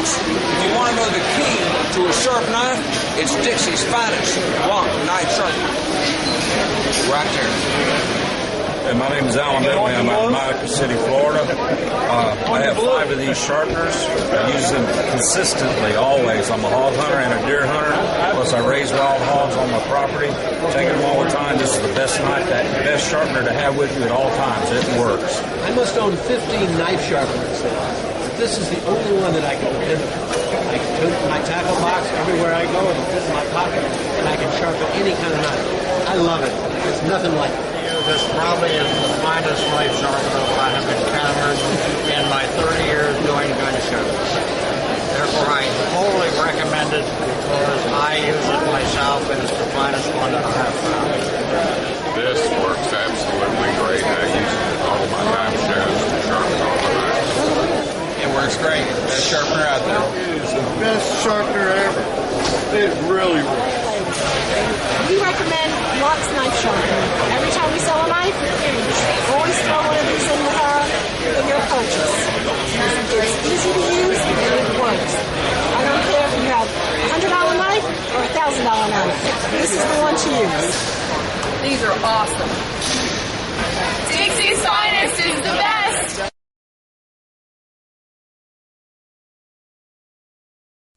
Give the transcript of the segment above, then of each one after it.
folks, if you want to know the key to a sharp knife, it's Dixie's finest Block knife sharpener. Right there. Hey, my name is Alan Bentley. I'm out of Monica City, Florida. I have 5 of these sharpeners. I use them consistently, always. I'm a hog hunter and a deer hunter. Plus, I raise wild hogs on my property. Take them all the time. This is the best knife, the best sharpener to have with you at all times. It works. I must own 15 knife sharpeners. This is the only one that I can pin. I can put my tackle box everywhere I go. It'll fit in my pocket, and I can sharpen any kind of knife. I love it. There's nothing like it. This probably is the finest knife sharpener I have encountered in my 30 years doing gun shows. Therefore, I wholly recommend it because I use it myself, and it's the finest one that I have found. This works absolutely great. I use it at all my knife shows to sharpen all the knives. It works great. Best sharpener out there. It is the best sharpener ever. It really works. We recommend Block's knife sharpener. Every time we sell a knife, always throw one of these in your purchase. It's easy to use and it works. I don't care if you have a $100 knife or a $1,000 knife. This is the one to use. These are awesome. Dixie's finest is the best.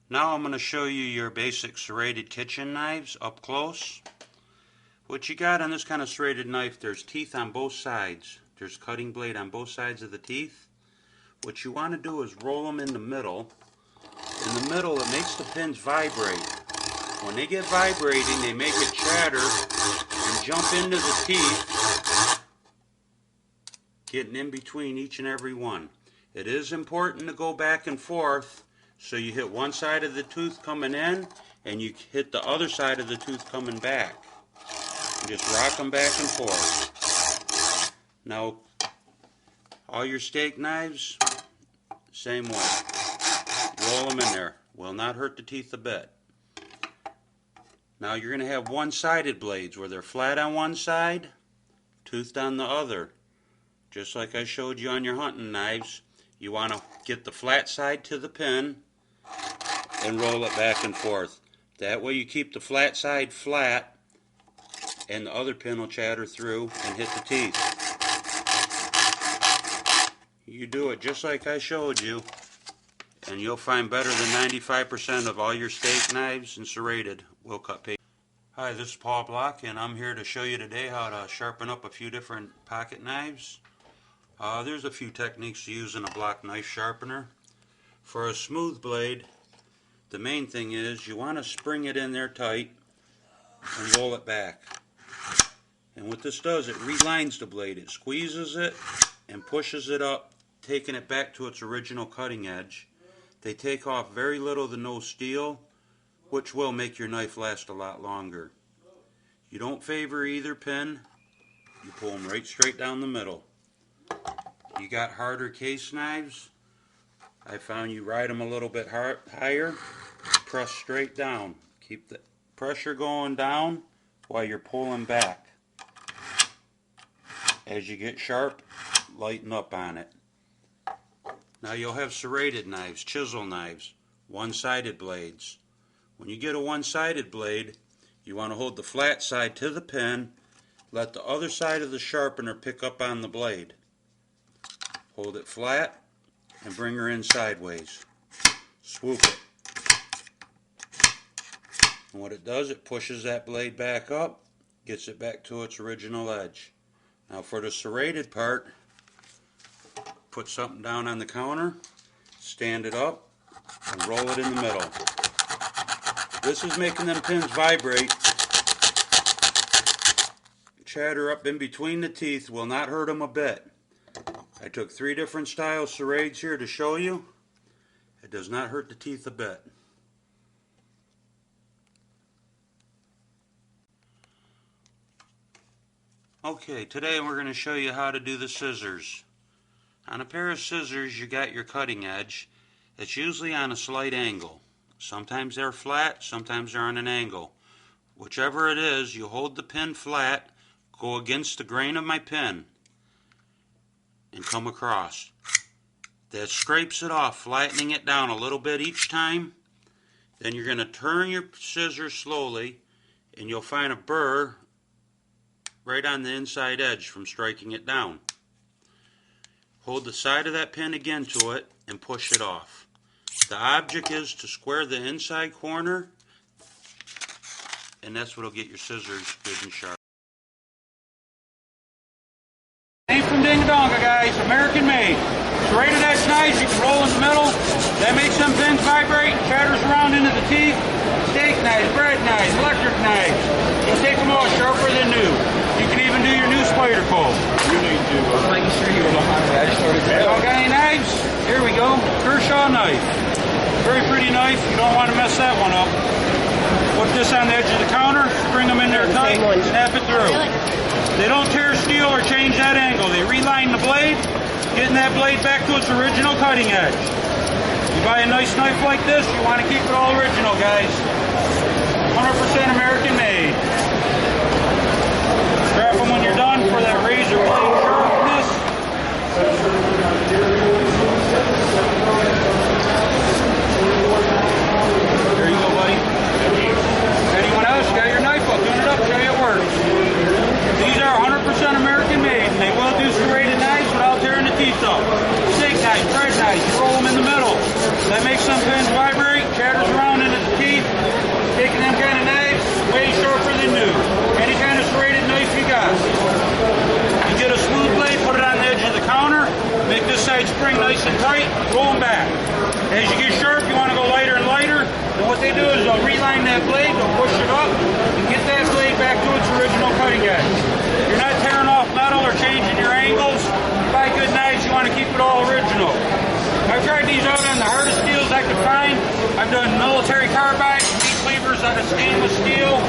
Now I'm going to show you your basic serrated kitchen knives up close. What you got on this kind of serrated knife, there's teeth on both sides. There's cutting blade on both sides of the teeth. What you want to do is roll them in the middle. In the middle, it makes the pins vibrate. When they get vibrating, they make it chatter and jump into the teeth, getting in between each and every one. It is important to go back and forth. So you hit one side of the tooth coming in, and you hit the other side of the tooth coming back. And just rock them back and forth. Now, all your steak knives, same way. Roll them in there. Will not hurt the teeth a bit. Now you're going to have one-sided blades where they're flat on one side, toothed on the other. Just like I showed you on your hunting knives, you want to get the flat side to the pin and roll it back and forth. That way you keep the flat side flat and the other pin will chatter through and hit the teeth. You do it just like I showed you and you'll find better than 95% of all your steak knives and serrated will cut paper. Hi, this is Paul Block and I'm here to show you today how to sharpen up a few different pocket knives. There's a few techniques to use in a block knife sharpener. For a smooth blade, the main thing is you want to spring it in there tight and roll it back. And what this does, it relines the blade. It squeezes it and pushes it up, taking it back to its original cutting edge. They take off very little to no steel, which will make your knife last a lot longer. You don't favor either pin. You pull them right straight down the middle. You got harder case knives, I found you ride them a little bit higher, press straight down. Keep the pressure going down while you're pulling back. As you get sharp, lighten up on it. Now you'll have serrated knives, chisel knives, one-sided blades. When you get a one-sided blade, you want to hold the flat side to the pin, let the other side of the sharpener pick up on the blade. Hold it flat and bring her in sideways. Swoop it. And what it does, it pushes that blade back up, gets it back to its original edge. Now for the serrated part, put something down on the counter, stand it up, and roll it in the middle. This is making them pins vibrate. Chatter up in between the teeth will not hurt them a bit. I took 3 different styles serrades here to show you. It does not hurt the teeth a bit. Okay, today we're going to show you how to do the scissors. On a pair of scissors, you got your cutting edge. It's usually on a slight angle. Sometimes they're flat, sometimes they're on an angle. Whichever it is, you hold the pin flat, go against the grain of my pin, and come across. that scrapes it off, flattening it down a little bit each time. Then you're going to turn your scissors slowly, and you'll find a burr right on the inside edge from striking it down. Hold the side of that pin again to it and push it off. The object is to square the inside corner, and that's what will get your scissors good and sharp. Ain't from Ding-a-Donga, guys. American made. Serrated edge knives, you can roll in the middle. That makes some pins vibrate, shatters around into the teeth. Steak knives, bread knives, electric knives. You'll take them all sharper than new. You can even do your new spider comb. You need to making sure you were behind me. I just started to Y'all got any knives? Here we go. Kershaw knife. Very pretty knife. You don't want to mess that one up. Put this on the edge of the counter, bring them in there tight, snap it through. They don't tear steel or change that angle. They reline the blade, getting that blade back to its original cutting edge. You buy a nice knife like this, you want to keep it all original, guys. 100% American made. Strap them when you're done for that razor blade sharpness. There you go, buddy. Anyone else? Got your knife? I'll tune it up, show you it works. These are 100% American made, and they will do serrated knives without tearing the teeth off. Steak knives, bread knives, you roll them in the middle. That makes some pins vibrate, shatters around into the teeth. Taking them kind of knives, way sharper than new. Any kind of serrated knife you got. You get a smooth blade, put it on the edge of the counter, make this side spring nice and tight, roll them back. As you get sharp, you want to go lighter and lighter. And what they do is they'll reline that blade, they'll push it up, and get that blade back to its original cutting edge. You're not tearing off metal or changing your angles. You buy good knives, you want to keep it all original. I've tried these out on the hardest steels I could find. I've done military carbide, meat cleavers out of stainless steel.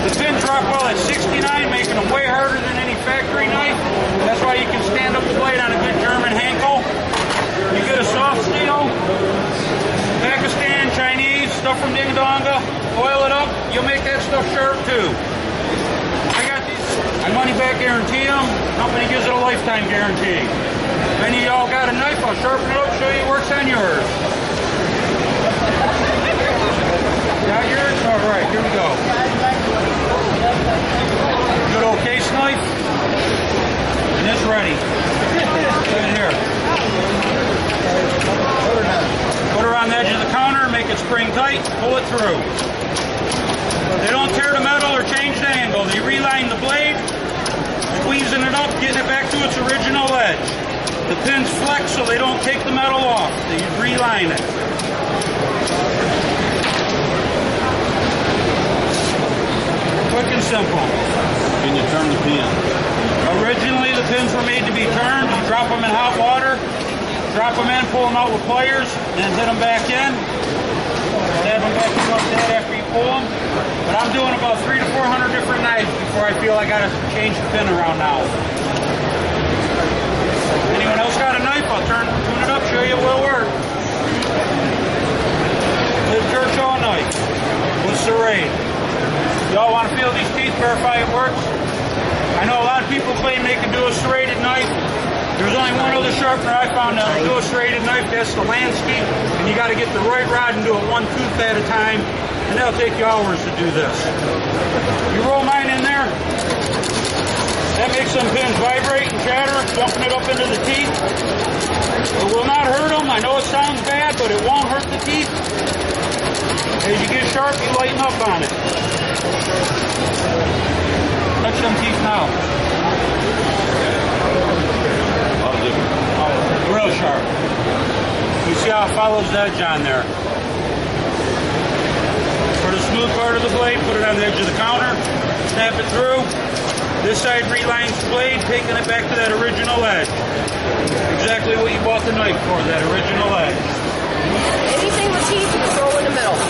The pins rock well at 69, making them way harder than any factory knife. That's why you can stand up the blade on a good German Henkel. You get a soft steel, Pakistan, Chinese, stuff from Ding-a-Donga, oil it up, you'll make that stuff sharp too. I got these, I money back guarantee them, company gives it a lifetime guarantee. If any of y'all got a knife, I'll sharpen it up, show you it works on yours. Got yours? Alright, here we go. Good old case knife, and it's ready. Right here. Put her on the edge of the counter, make it spring tight, pull it through. They don't tear the metal or change the angle. They reline the blade, squeezing it up, getting it back to its original edge. The pins flex so they don't take the metal off. They reline it. Quick and simple. Can you turn the pin? Originally, the pins were made to be turned. You drop them in hot water, drop them in, pull them out with pliers, then hit them back in. Stab them back up that after you pull them. But I'm doing about 300 to 400 different knives before I feel I got to change the pin around now. Anyone else got a knife? I'll tune it up, show you it will work. This Kershaw knife with serrated. Y'all want to feel these teeth, verify it works? I know a lot of people claim they can do a serrated knife. There's only one other sharpener I found that will do a serrated knife. That's the Landscape. And you got to get the right rod and do it one tooth at a time. And that'll take you hours to do this. You roll mine in there. That makes some pins vibrate and shatter, jumping it up into the teeth. It will not hurt them. I know it sounds bad, but it won't hurt the teeth. As you get sharp, you lighten up on it. Touch them teeth now. Real sharp. You see how it follows the edge on there. For the smooth part of the blade, put it on the edge of the counter, snap it through. This side relines the blade, taking it back to that original edge. Exactly what you bought the knife for, that original edge. Anything with teeth, you throw in the middle.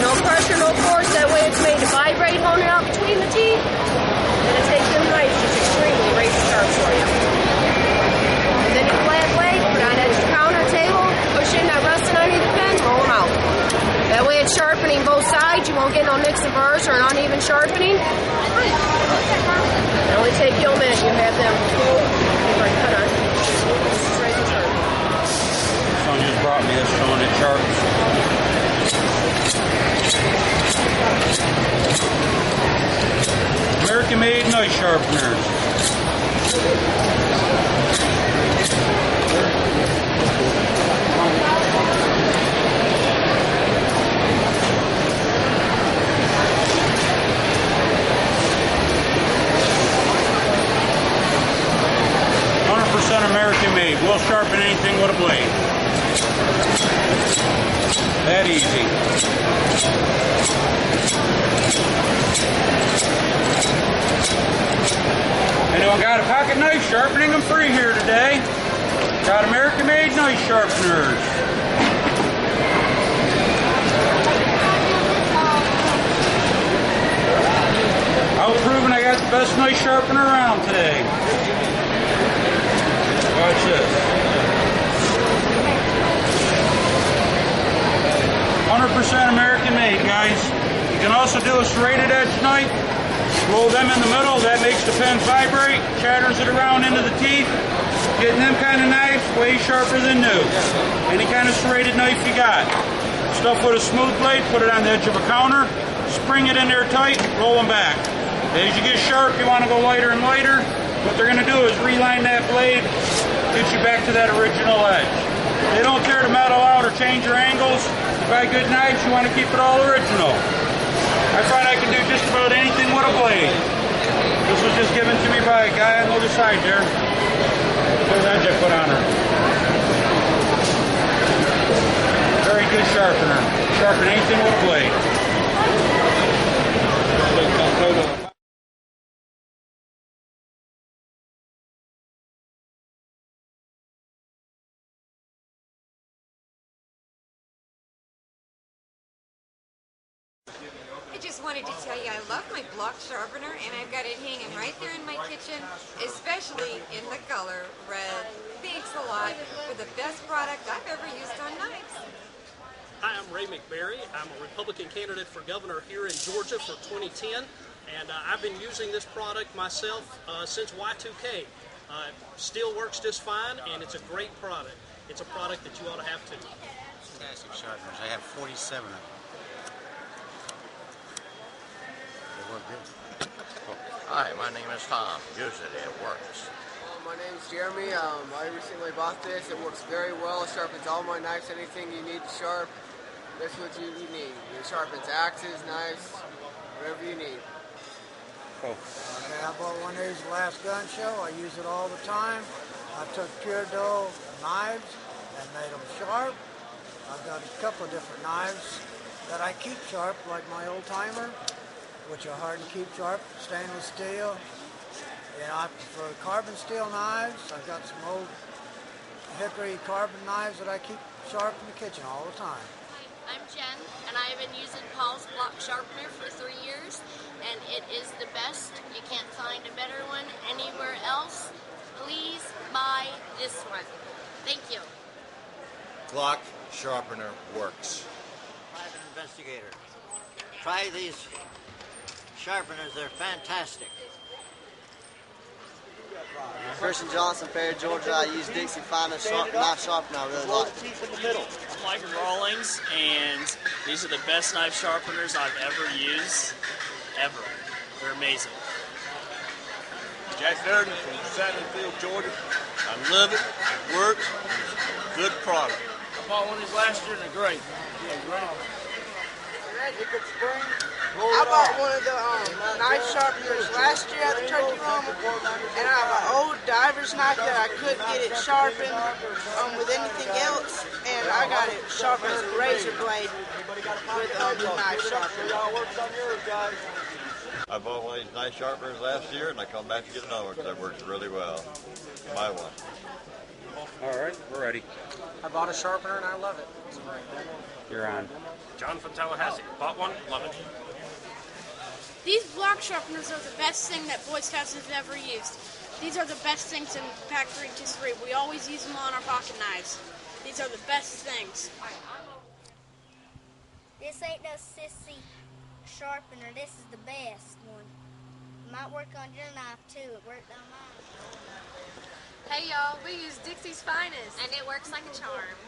No pressure, no force. That way it's made to vibrate, hone it out between the teeth. And it takes them knives just extremely razor sharp for you. And then your flat blade, put on edge of the counter table, push in that resting underneath the pen, roll them out. That way it's sharpening both sides. You won't get no nicks and burrs or an uneven sharpening. It only take you a minute. You have them full. Cut on. sharpeners. 100% American made. We'll sharpen anything with a blade. That easy. Anyone got a pocket knife? Sharpening them free here today. Got American made knife sharpeners. I'll prove I got the best knife sharpener around today. Watch this. 100% American made, guys. You can also do a serrated edge knife. Roll them in the middle. That makes the pen vibrate, shatters it around into the teeth. Getting them kind of knives way sharper than new. Any kind of serrated knife you got. Stuff with a smooth blade, put it on the edge of a counter, spring it in there tight, roll them back. As you get sharp, you want to go lighter and lighter. What they're going to do is reline that blade, get you back to that original edge. They don't tear the metal out or change your angles. You buy good knives, you want to keep it all original. I find I can do just about anything with a blade. This was just given to me by a guy on the other side there. What edge I put on her. Very good sharpener. Sharpen anything with a blade. I just wanted to tell you I love my Block Sharpener, and I've got it hanging right there in my kitchen, especially in the color red. Thanks a lot for the best product I've ever used on knives. Hi, I'm Ray McBarry. I'm a Republican candidate for governor here in Georgia for 2010, and I've been using this product myself since Y2K. Still works just fine, and it's a great product. It's a product that you ought to have too. Fantastic sharpeners. I have 47 of them. Hi, my name is Tom. Use it, it works. My name is Jeremy. I recently bought this. It works very well. It sharpens all my knives, anything you need to sharp. That's what you need. It sharpens axes, knives, whatever you need. Cool. Okay, I bought one of these last gun show. I use it all the time. I took pure dough knives and made them sharp. I've got a couple of different knives that I keep sharp, like my old timer, which are hard to keep sharp, stainless steel. And I prefer carbon steel knives. I've got some old hickory carbon knives that I keep sharp in the kitchen all the time. I'm Jen, and I've been using Paul's Block Sharpener for 3 years, and it is the best. You can't find a better one anywhere else. Please buy this one. Thank you. Block Sharpener works. Private investigator. Try these sharpeners, they're fantastic. Christian Johnson, Perry, Georgia. I use Dixie Finest knife sharpener. I really like it. I'm Mike Rawlings, and these are the best knife sharpeners I've ever used, ever. They're amazing. Jack Durden from Versatility, Georgia. I love it. It works. It's a good product. I bought one of these last year and they're great. I bought one of the knife sharpeners last year at the turkey run, and I have an old diver's knife that I couldn't get it sharpened with anything else, and I got it sharp as a razor blade with the knife sharpener. I bought one of these knife sharpeners last year, and I come back to get another one because that works really well. Buy one. All right, we're ready. I bought a sharpener and I love it. You're on. John from Tallahassee. Bought one, love it. These block sharpeners are the best thing that Boy Scouts have ever used. These are the best things in Pack 323. We always use them on our pocket knives. These are the best things. This ain't no sissy sharpener. This is the best one. Might work on your knife too. It worked on mine. Hey y'all, we use Dixie's Finest, and it works like a charm.